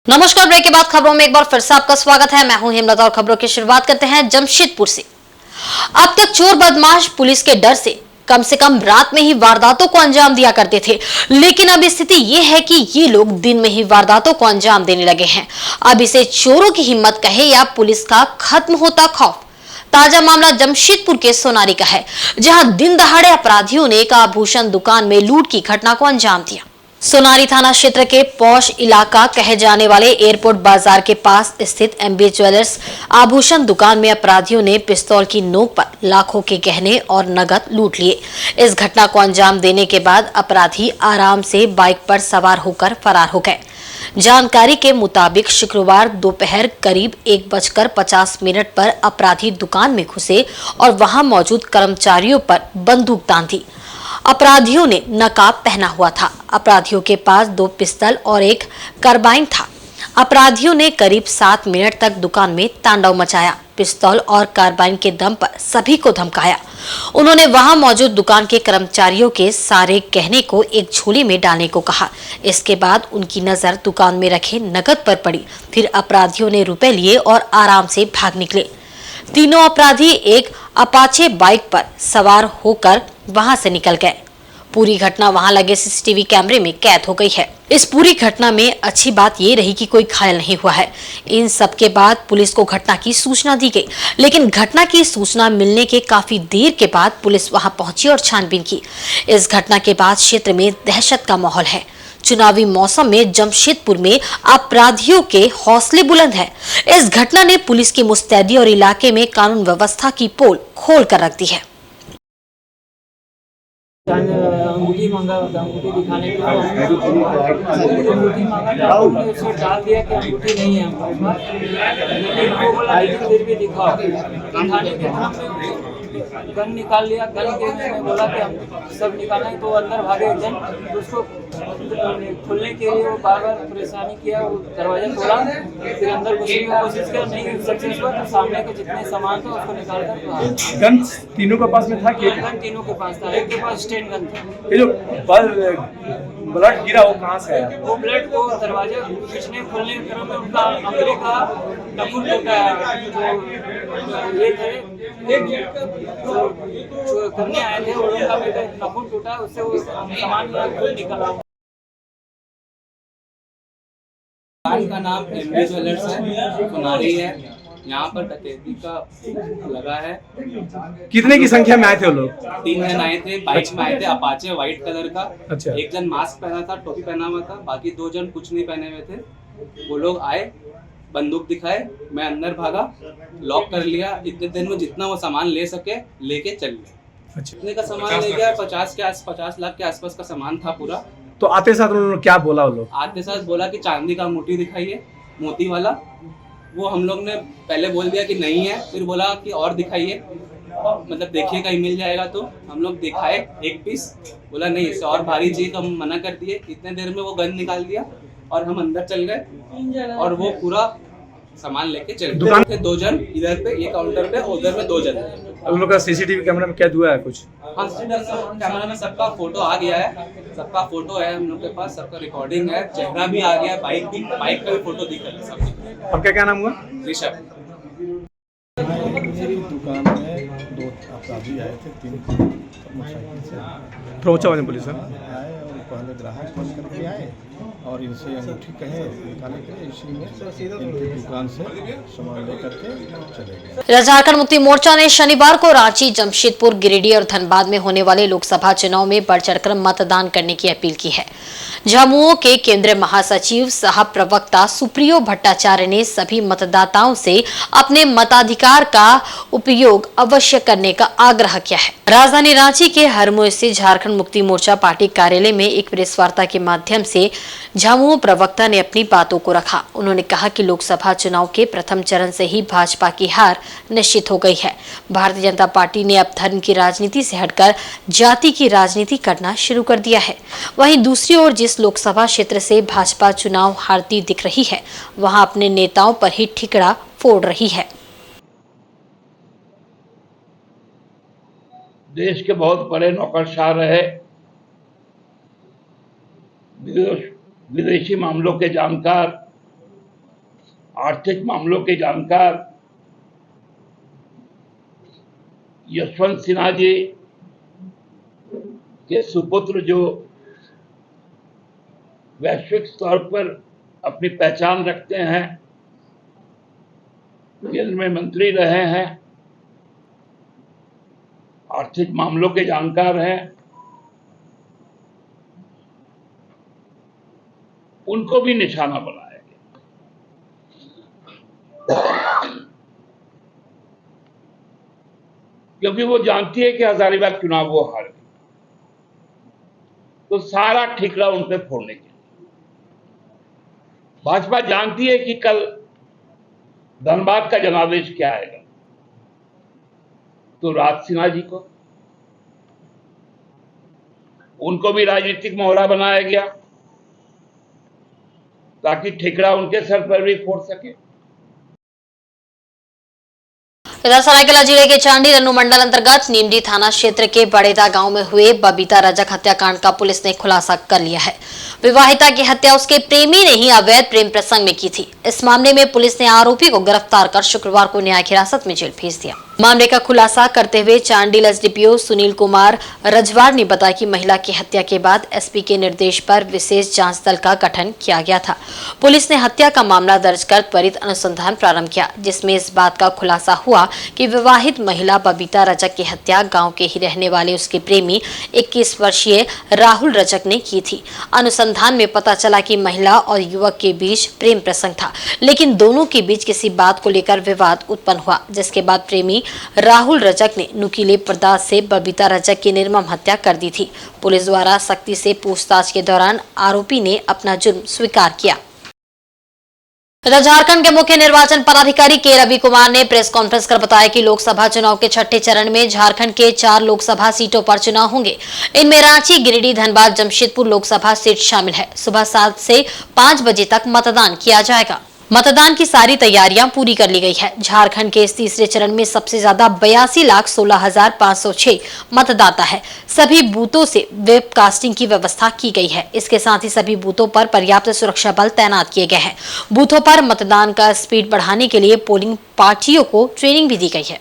नमस्कार। ब्रेक के बाद खबरों में एक बार फिर से आपका स्वागत है। मैं हूं हेमलता और खबरों की शुरुआत करते हैं जमशेदपुर से। अब तक चोर बदमाश पुलिस के डर से कम रात में ही वारदातों को अंजाम दिया करते थे, लेकिन अब स्थिति ये है कि ये लोग दिन में ही वारदातों को अंजाम देने लगे हैं। अब इसे चोरों की हिम्मत कहे या पुलिस का खत्म होता खौफ। ताजा मामला जमशेदपुर के सोनारी का है, जहां दिन दहाड़े अपराधियों ने एक आभूषण दुकान में लूट की घटना को अंजाम दिया। सोनारी थाना क्षेत्र के पौष इलाका कहे जाने वाले एयरपोर्ट बाजार के पास स्थित एमबी ज्वेलर्स आभूषण दुकान में अपराधियों ने पिस्तौल की नोक पर लाखों के गहने और नगद लूट लिए। इस घटना को अंजाम देने के बाद अपराधी आराम से बाइक पर सवार होकर फरार हो गए। जानकारी के मुताबिक शुक्रवार दोपहर करीब 1:50 पर अपराधी दुकान में घुसे और वहां मौजूद कर्मचारियों पर बंदूक तान दी। अपराधियों ने नकाब पहना हुआ था। अपराधियों के पास 2 पिस्तौल और एक कार्बाइन था। अपराधियों ने करीब 7 मिनट तक दुकान में तांडव मचाया। पिस्तौल और कार्बाइन के दम पर सभी को धमकाया। उन्होंने वहां मौजूद दुकान के कर्मचारियों के सारे गहने को एक झोली में डालने को कहा। इसके बाद उनकी नजर दुकान में रखे नकद पर पड़ी। फिर अपराधियों ने रुपए लिए और आराम से भाग निकले। तीनों अपराधी एक अपाचे बाइक पर सवार होकर वहां से निकल गए। पूरी घटना वहां लगे सीसीटीवी कैमरे में कैद हो गई है। इस पूरी घटना में अच्छी बात ये रही कि कोई घायल नहीं हुआ है। इन सब के बाद पुलिस को घटना की सूचना दी गई, लेकिन घटना की सूचना मिलने के काफी देर के बाद पुलिस वहां पहुंची और छानबीन की। इस घटना के बाद क्षेत्र में दहशत का माहौल है। चुनावी मौसम में जमशेदपुर में अपराधियों के हौसले बुलंद हैं। इस घटना ने पुलिस की मुस्तैदी और इलाके में कानून व्यवस्था की पोल खोल कर रख दी है। अंगूठी मांगा, अंगूठी दिखाने के लिए अंगूठी मांगा था, हमने उसे डाल दिया कि अंगूठी नहीं है हमारे पास, लेकिन वो बोला कि फिर भी दिखाओ। दिखाने के बाद हमने गन निकाल लिया। गन के मैंने बोला कि हम सब निकालना है, तो अंदर भागे एक जन, तो उसको खोलने के लिए वो बार बार परेशानी किया। वो दरवाजा तोड़ा, फिर अंदर घुसने की कोशिश किया, नहीं सक्सेस हुआ। तो सामने के जितने सामान था उसको निकाल कर गन तीनों के पास में था कि गन तीनों के पास था। एक के पास स्टेन गन था। ये जो ब्लड गिरा वो कहाँ से आया? वो ब्लड को दरवाजा खींचने खोलने के क्रम में उनका अंगूठी का नखून टूटा है। जो ये थे जो करने आए थे, उनका बेटा नखून टूटा, उससे वो सामान निकला। दुकान का नाम एमबी ज्वेलर्स है, सोनारी है। यहाँ पर डकैती का लगा है। कितने की संख्या में आए थे वो लोग? 3 जन आए थे, बाइक में आए थे, अपाचे व्हाइट कलर का। अच्छा। एक जन मास्क पहना था, टोपी पहना हुआ था, बाकी 2 जन कुछ नहीं पहने हुए थे। वो लोग आए, बंदूक दिखाए, मैं अंदर भागा, लॉक कर लिया। इतने देर में जितना वो सामान ले सके लेके चल गए। अच्छा। इतने का सामान ले गया, 50 लाख के आसपास का सामान था पूरा। तो आते साथ उन्होंने क्या बोला? वो लोग आते साथ बोला कि चांदी का अंगूठी दिखाइए, मोती वाला। वो हम लोग ने पहले बोल दिया कि नहीं है, फिर बोला कि और दिखाइए, मतलब देखिए कहीं मिल जाएगा। तो हम लोग दिखाए एक पीस, बोला नहीं इससे और भारी चाहिए, तो हम मना कर दिए। इतने देर में वो गन निकाल दिया और हम अंदर चल गए और वो पूरा सामान लेके चल गए। दुकान थे 2 जन, इधर पे ये काउंटर पे, उधर में 2 जन। उन लोग का सीसीटीवी कैमरा में कैद हुआ है कुछ? हाँ, कैमरा में सबका फोटो आ गया है, सबका फोटो है हम लोग के पास, सबका रिकॉर्डिंग है, चेहरा भी आ गया है, बाइक का भी फोटो दिख रहा है सब। आपका क्या नाम हुआ? ऋषभ। मेरी दुकान में 2 अपराधी आए थे, 3 मोटरसाइकिल से पहुंचा वाले पुलिस है? आए और पहले ग्राहक बन करके आए और इनसे अंगूठी कहे निकालने के लिए, इसी में इनकी दुकान से सामान लेकर के चले गए। झारखंड मुक्ति मोर्चा ने शनिवार को रांची, जमशेदपुर, गिरिडीह और धनबाद में होने वाले लोकसभा चुनाव में बढ़ चढ़कर मतदान करने की अपील की है। झामुमो के केंद्रीय महासचिव सह प्रवक्ता सुप्रियो भट्टाचार्य ने सभी मतदाताओं से अपने मताधिकार का उपयोग अवश्य करने का आग्रह किया है। राजधानी रांची के हरमो स्थित झारखंड मुक्ति मोर्चा पार्टी कार्यालय में एक प्रेस वार्ता के माध्यम से झामुमो प्रवक्ता ने अपनी बातों को रखा। उन्होंने कहा कि लोकसभा चुनाव के प्रथम चरण से ही भाजपा की हार निश्चित हो गई है। भारतीय जनता पार्टी ने अब धर्म की राजनीति से हटकर जाति की राजनीति करना शुरू कर दिया है। वहीं दूसरी ओर जिस लोकसभा क्षेत्र से भाजपा चुनाव हारती दिख रही है, वहां अपने नेताओं पर ही ठिकरा फोड़ रही है। देश के बहुत बड़े नौकरशाह रहे, विदेशी मामलों के जानकार, आर्थिक मामलों के जानकार यशवंत सिन्हा जी के सुपुत्र जो वैश्विक स्तर पर अपनी पहचान रखते हैं, केंद्र में मंत्री रहे हैं, आर्थिक मामलों के जानकार हैं, उनको भी निशाना बनाया गया, क्योंकि वो जानती है कि हजारीबाग चुनाव वो हार गई, तो सारा ठिकरा उन पे फोड़ने के लिए। भाजपा जानती है कि कल धनबाद का जनादेश क्या आएगा, तो राज सिन्हा जी को, उनको भी राजनीतिक मोहरा बनाया गया ताकि ठिकरा उनके सर पर भी फोड़ सके। इधर सरायकेला जिले के चांडी रन्नू मंडल अंतर्गत नीमडी थाना क्षेत्र के बड़ेदा गांव में हुए बबीता रजक हत्याकांड का पुलिस ने खुलासा कर लिया है। विवाहिता की हत्या उसके प्रेमी ने ही अवैध प्रेम प्रसंग में की थी। इस मामले में पुलिस ने आरोपी को गिरफ्तार कर शुक्रवार को न्यायिक हिरासत में जेल भेज दिया। मामले का खुलासा करते हुए चांडिल एसडीपीओ सुनील कुमार रजवार ने बताया कि महिला की हत्या के बाद एसपी के निर्देश पर विशेष जांच दल का गठन किया गया था। पुलिस ने हत्या का मामला दर्ज कर त्वरित अनुसंधान प्रारंभ किया, जिसमें इस बात का खुलासा हुआ कि विवाहित महिला बबीता रजक की हत्या गांव के ही रहने वाले उसके प्रेमी 21 वर्षीय राहुल रजक ने की थी। अनुसंधान में पता चला कि महिला और युवक के बीच प्रेम प्रसंग था, लेकिन दोनों के बीच किसी बात को लेकर विवाद उत्पन्न हुआ, जिसके बाद प्रेमी राहुल रजक ने नुकीले पदार्थ से बबीता रजक की निर्मम हत्या कर दी थी। पुलिस द्वारा सख्ती से पूछताछ के दौरान आरोपी ने अपना जुर्म स्वीकार किया। झारखंड के मुख्य निर्वाचन पदाधिकारी के रवि कुमार ने प्रेस कॉन्फ्रेंस कर बताया कि लोकसभा चुनाव के छठे चरण में झारखंड के 4 लोकसभा सीटों पर चुनाव होंगे। इनमें रांची, गिरिडीह, धनबाद, जमशेदपुर लोकसभा सीट शामिल है। सुबह 7 से 5 बजे तक मतदान किया जाएगा। मतदान की सारी तैयारियां पूरी कर ली गई है। झारखंड के इस तीसरे चरण में सबसे ज्यादा 82,16,506 मतदाता है। सभी बूथों से वेबकास्टिंग की व्यवस्था की गई है। इसके साथ ही सभी बूथों पर पर्याप्त सुरक्षा बल तैनात किए गए हैं। बूथों पर मतदान का स्पीड बढ़ाने के लिए पोलिंग पार्टियों को ट्रेनिंग भी दी गई है।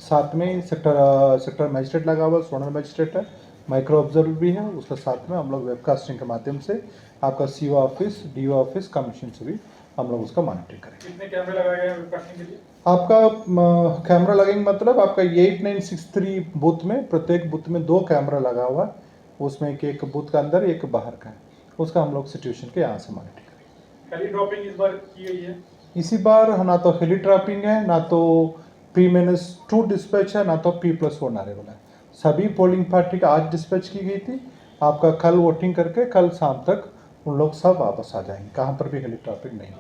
साथ में सेक्टर मजिस्ट्रेट लगा हुआ, जोनल मजिस्ट्रेट है, माइक्रो ऑब्जर्वर भी है। उसके साथ में हम लोग वेबकास्टिंग के माध्यम से आपका CO office, DO office, commission से भी हम लोग उसका मॉनिटरिंग करेंगे। कितने कैमरे लगाए गए हैं वेबकास्टिंग के लिए? आपका कैमरा लगेंगे, मतलब आपका 8963 बूथ में, प्रत्येक बूथ में 2 कैमरा लगा हुआ है। उसमें एक बूथ का अंदर, एक बाहर का है। उसका हम लोग सिचुएशन के यहाँ से मॉनिटरिंग करेंगे। हेली ड्रॉपिंग इस बार की गई है? इसी बार ना तो हेली ड्रॉपिंग है, ना तो P-2 डिस्पैच है, ना तो P+1 आने वाला है। सभी पोलिंग पार्टी का आज डिस्पैच की गई थी। आपका कल वोटिंग करके कल शाम तक उन लोग सब वापस आ जाएंगे। कहाँ पर भी हेली ड्रॉपिंग नहीं।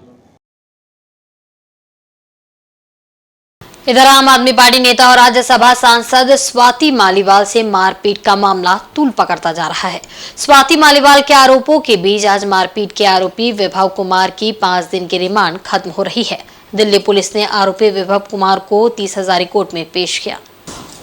इधर आम आदमी पार्टी नेता और राज्यसभा सांसद स्वाति मालीवाल से मारपीट का मामला तूल पकड़ता जा रहा है। स्वाति मालीवाल के आरोपों के बीच आज मारपीट के आरोपी विभव कुमार की 5 दिन की रिमांड खत्म हो रही है। दिल्ली पुलिस ने आरोपी विभव कुमार को 30 हजारी कोर्ट में पेश किया।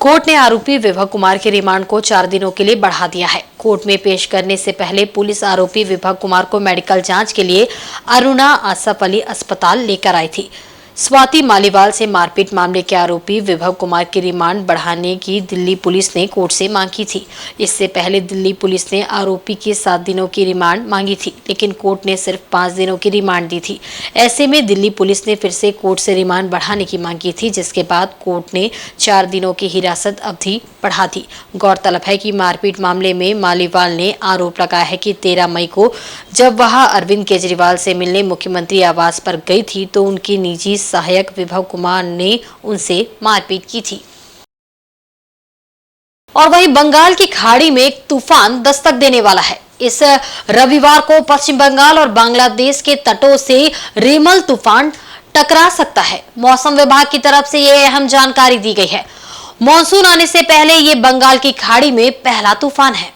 कोर्ट ने आरोपी विभव कुमार के रिमांड को 4 दिनों के लिए बढ़ा दिया है। कोर्ट में पेश करने से पहले पुलिस आरोपी विभव कुमार को मेडिकल जांच के लिए अरुणा आसफ अली अस्पताल लेकर आई थी। स्वाति मालीवाल से मारपीट मामले के आरोपी विभव कुमार की रिमांड बढ़ाने की दिल्ली पुलिस ने कोर्ट से मांग की थी। इससे पहले दिल्ली पुलिस ने आरोपी की 7 दिनों की रिमांड मांगी थी, लेकिन कोर्ट ने सिर्फ 5 दिनों की रिमांड दी थी। ऐसे में दिल्ली पुलिस ने फिर से कोर्ट से रिमांड बढ़ाने की मांग की थी, जिसके बाद कोर्ट ने 4 दिनों की हिरासत अवधि बढ़ा दी। गौरतलब है कि मारपीट मामले में मालीवाल ने आरोप लगाया है कि 13 मई को जब वह अरविंद केजरीवाल से मिलने मुख्यमंत्री आवास पर गई थी तो उनकी निजी सहायक विभव कुमार ने उनसे मारपीट की थी। और वहीं बंगाल की खाड़ी में एक तूफान दस्तक देने वाला है। इस रविवार को पश्चिम बंगाल और बांग्लादेश के तटों से रेमल तूफान टकरा सकता है। मौसम विभाग की तरफ से यह अहम जानकारी दी गई है। मॉनसून आने से पहले ये बंगाल की खाड़ी में पहला तूफान है।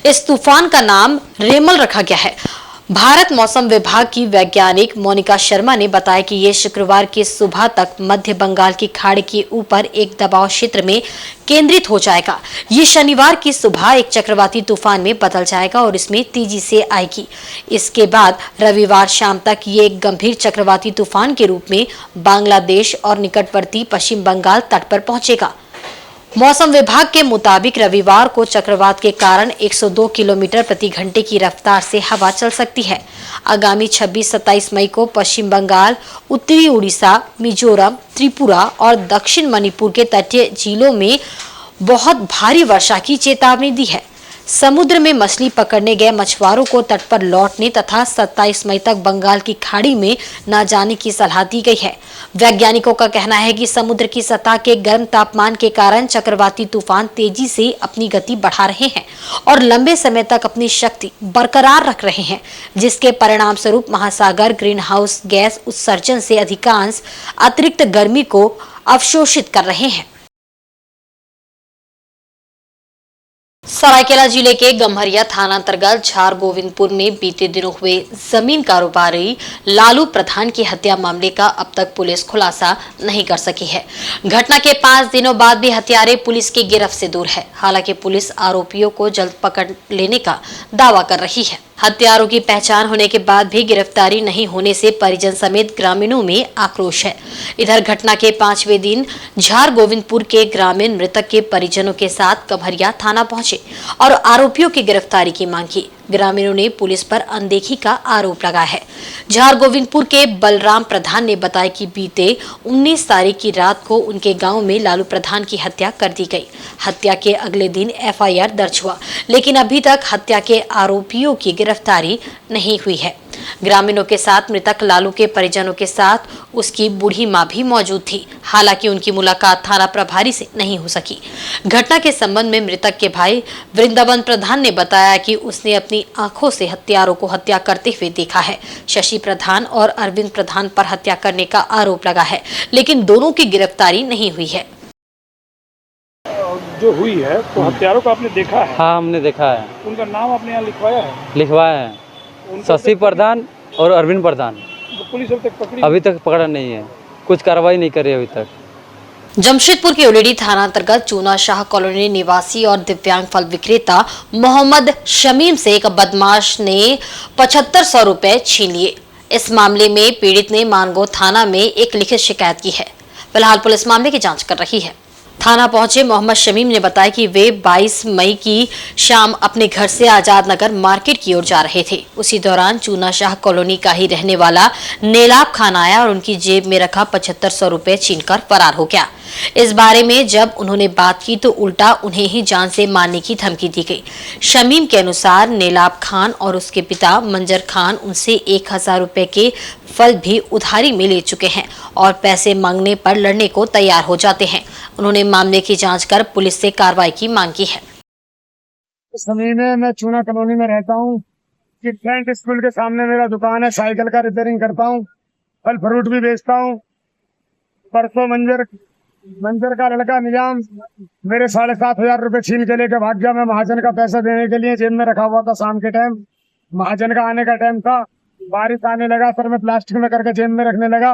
इस तूफान का नाम रेमल रखा गया है। भारत मौसम विभाग की वैज्ञानिक मोनिका शर्मा ने बताया कि ये शुक्रवार की सुबह तक मध्य बंगाल की खाड़ी के ऊपर एक दबाव क्षेत्र में केंद्रित हो जाएगा। ये शनिवार की सुबह एक चक्रवाती तूफान में बदल जाएगा और इसमें तेजी से आएगी। इसके बाद रविवार शाम तक ये एक गंभीर चक्रवाती तूफान के रूप में बांग्लादेश और निकटवर्ती पश्चिम बंगाल तट पर पहुंचेगा। मौसम विभाग के मुताबिक रविवार को चक्रवात के कारण 102 किलोमीटर प्रति घंटे की रफ्तार से हवा चल सकती है। आगामी 26-27 मई को पश्चिम बंगाल, उत्तरी उड़ीसा, मिजोरम, त्रिपुरा और दक्षिण मणिपुर के तटीय जिलों में बहुत भारी वर्षा की चेतावनी दी है। समुद्र में मछली पकड़ने गए मछुआरों को तट पर लौटने तथा 27 मई तक बंगाल की खाड़ी में न जाने की सलाह दी गई है। वैज्ञानिकों का कहना है कि समुद्र की सतह के गर्म तापमान के कारण चक्रवाती तूफान तेजी से अपनी गति बढ़ा रहे हैं और लंबे समय तक अपनी शक्ति बरकरार रख रहे हैं, जिसके परिणाम स्वरूप महासागर ग्रीन हाउस गैस उत्सर्जन से अधिकांश अतिरिक्त गर्मी को अवशोषित कर रहे हैं। सरायकेला जिले के गम्हरिया थाना अंतर्गत झार गोविंदपुर में बीते दिनों हुए जमीन कारोबारी लालू प्रधान की हत्या मामले का अब तक पुलिस खुलासा नहीं कर सकी है। घटना के 5 दिनों बाद भी हत्यारे पुलिस की गिरफ्त से दूर है। हालांकि पुलिस आरोपियों को जल्द पकड़ लेने का दावा कर रही है। हत्यारों की पहचान होने के बाद भी गिरफ्तारी नहीं होने से परिजन समेत ग्रामीणों में आक्रोश है। इधर घटना के 5वें दिन झार गोविंदपुर के ग्रामीण मृतक के परिजनों के साथ गम्हरिया थाना पहुंचे और आरोपियों की गिरफ्तारी की मांग की। ग्रामीणों ने पुलिस पर अनदेखी का आरोप लगाया है। झार गोविंदपुर के बलराम प्रधान ने बताया कि बीते 19 तारीख की रात को उनके गांव में लालू प्रधान की हत्या कर दी गई। हत्या के अगले दिन एफआईआर दर्ज हुआ, लेकिन अभी तक हत्या के आरोपियों की गिरफ्तारी नहीं हुई है। ग्रामीणों के साथ मृतक लालू के परिजनों के साथ उसकी बूढ़ी मां भी मौजूद थी। हालांकि उनकी मुलाकात थाना प्रभारी से नहीं हो सकी। घटना के संबंध में मृतक के भाई वृंदावन प्रधान ने बताया कि उसने अपनी आंखों से हत्यारों को हत्या करते हुए देखा है। शशि प्रधान और अरविंद प्रधान पर हत्या करने का आरोप लगा है, लेकिन दोनों की गिरफ्तारी नहीं हुई है। जो हुई है तो हत्यारों को आपने देखा है? हाँ, हमने देखा है। उनका नाम आपने यहाँ लिखवाया है? लिखवाया है। शशि प्रधान और अरविंद प्रधान। तो पुलिस अभी तक पकड़ा नहीं है, कुछ कार्रवाई नहीं करी अभी तक। जमशेदपुर के उलेडी थाना अंतर्गत चूना शाह कॉलोनी निवासी और दिव्यांग फल विक्रेता मोहम्मद शमीम से एक बदमाश ने 7500 रुपए छीन लिए। इस मामले में पीड़ित ने मानगो थाना में एक लिखित शिकायत की है। फिलहाल पुलिस मामले की जांच कर रही है। थाना पहुंचे मोहम्मद शमीम ने बताया कि वे 22 मई की शाम अपने घर से आजाद नगर मार्केट की ओर जा रहे थे। उसी दौरान चूना शाह कॉलोनी का ही रहने वाला नेलाब खान आया और उनकी जेब में रखा 7500 रुपए छीनकर फरार हो गया। इस बारे में जब उन्होंने बात की तो उल्टा उन्हें ही जान से मारने की धमकी दी गई। शमीम के अनुसार नेलाब खान और उसके पिता मंजर खान उनसे 1000 रुपए के फल भी उधारी में ले चुके हैं और पैसे मांगने पर लड़ने को तैयार हो जाते हैं। उन्होंने मामले की जांच कर पुलिस से कार्रवाई की मांग की है। समय में मैं चूना कॉलोनी में रहता हूँ। किड स्कूल के सामने मेरा दुकान है, साइकिल का रिपेयरिंग करता हूँ, फल फ्रूट भी बेचता हूँ। परसों मंजर का लड़का निजाम मेरे 7500 रुपए छीन के लेके भाग गया। मैं महाजन का पैसा देने के लिए जेब में रखा हुआ था। शाम के टाइम महाजन का आने का टाइम था, बारिश आने लगा, सर में प्लास्टिक में करके जेब में रखने लगा।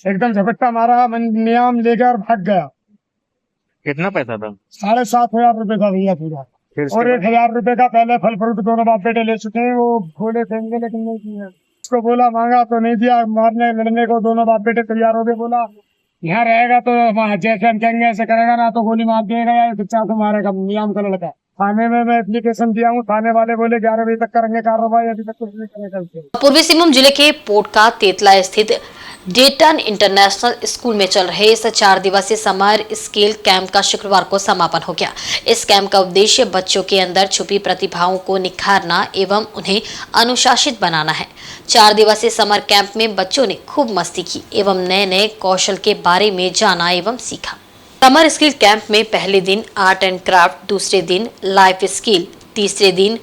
एकदम झपट्टा मारा, नियाम ले गया और भाग गया। कितना पैसा था? 7500 रुपए का भैया पूरा, और 1000 रुपए का पहले फल फ्रूट दोनों बाप बेटे ले चुके हैं। वो भोले फेंगे लेकिन नहीं दिए। उसको बोला, मांगा तो नहीं दिया। मारने लड़ने को दोनों बाप बेटे तैयार हो गए। बोला यहाँ रहेगा तो जैसे हम कहेंगे ऐसे करेगा, ना तो गोली मार देगा या बच्चा को मारेगा। नियाम का लड़का। थाने में मैं एप्लीकेशन दिया हूँ। थाने वाले बोले 11 बजे तक करेंगे कार्रवाई, अभी तक कुछ नहीं करेगा। पूर्वी सिंहभूम जिले के पोटका तेतला स्थित डेटन इंटरनेशनल स्कूल में चल रहे इस 4 दिवसीय समर स्किल कैंप का शुक्रवार को समापन हो गया। इस कैंप का उद्देश्य बच्चों के अंदर छुपी प्रतिभाओं को निखारना एवं उन्हें अनुशासित बनाना है। 4 दिवसीय समर कैंप में बच्चों ने खूब मस्ती की एवं नए नए कौशल के बारे में जाना एवं सीखा। समर स्किल कैंप में पहले दिन आर्ट एंड क्राफ्ट, दूसरे दिन लाइफ स्किल, तीसरे दिन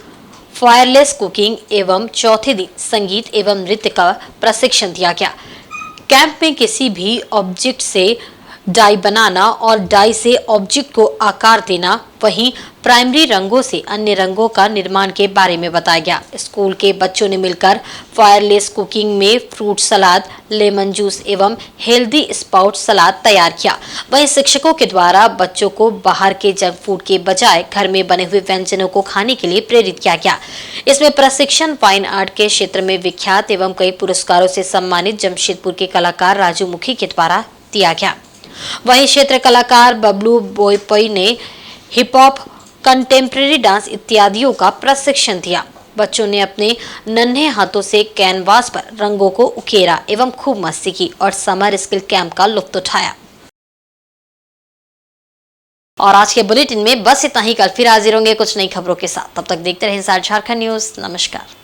फायरलेस कुकिंग एवं चौथे दिन संगीत एवं नृत्य का प्रशिक्षण दिया गया। कैंप में किसी भी ऑब्जेक्ट से डाई बनाना और डाई से ऑब्जेक्ट को आकार देना, वहीं प्राइमरी रंगों से अन्य रंगों का निर्माण के बारे में बताया गया। स्कूल के बच्चों ने मिलकर फायरलेस कुकिंग में फ्रूट सलाद, लेमन जूस एवं हेल्दी स्पाउट सलाद तैयार किया। वहीं शिक्षकों के द्वारा बच्चों को बाहर के जंक फूड के बजाय घर में बने हुए व्यंजनों को खाने के लिए प्रेरित किया गया। इसमें प्रशिक्षण फाइन आर्ट के क्षेत्र में विख्यात एवं कई पुरस्कारों से सम्मानित जमशेदपुर के कलाकार राजू मुखी के द्वारा दिया गया। वहीं क्षेत्र कलाकार बबलू बोयपई ने हिप हॉप, कंटेम्प्रेरी डांस इत्यादियों का प्रशिक्षण दिया। बच्चों ने अपने नन्हे हाथों से कैनवास पर रंगों को उकेरा एवं खूब मस्ती की और समर स्किल कैंप का लुत्फ उठाया। और आज के बुलेटिन में बस इतना ही। कल फिर हाजिर होंगे कुछ नई खबरों के साथ। तब तक देखते रहें इंसाइड झारखंड न्यूज। नमस्कार।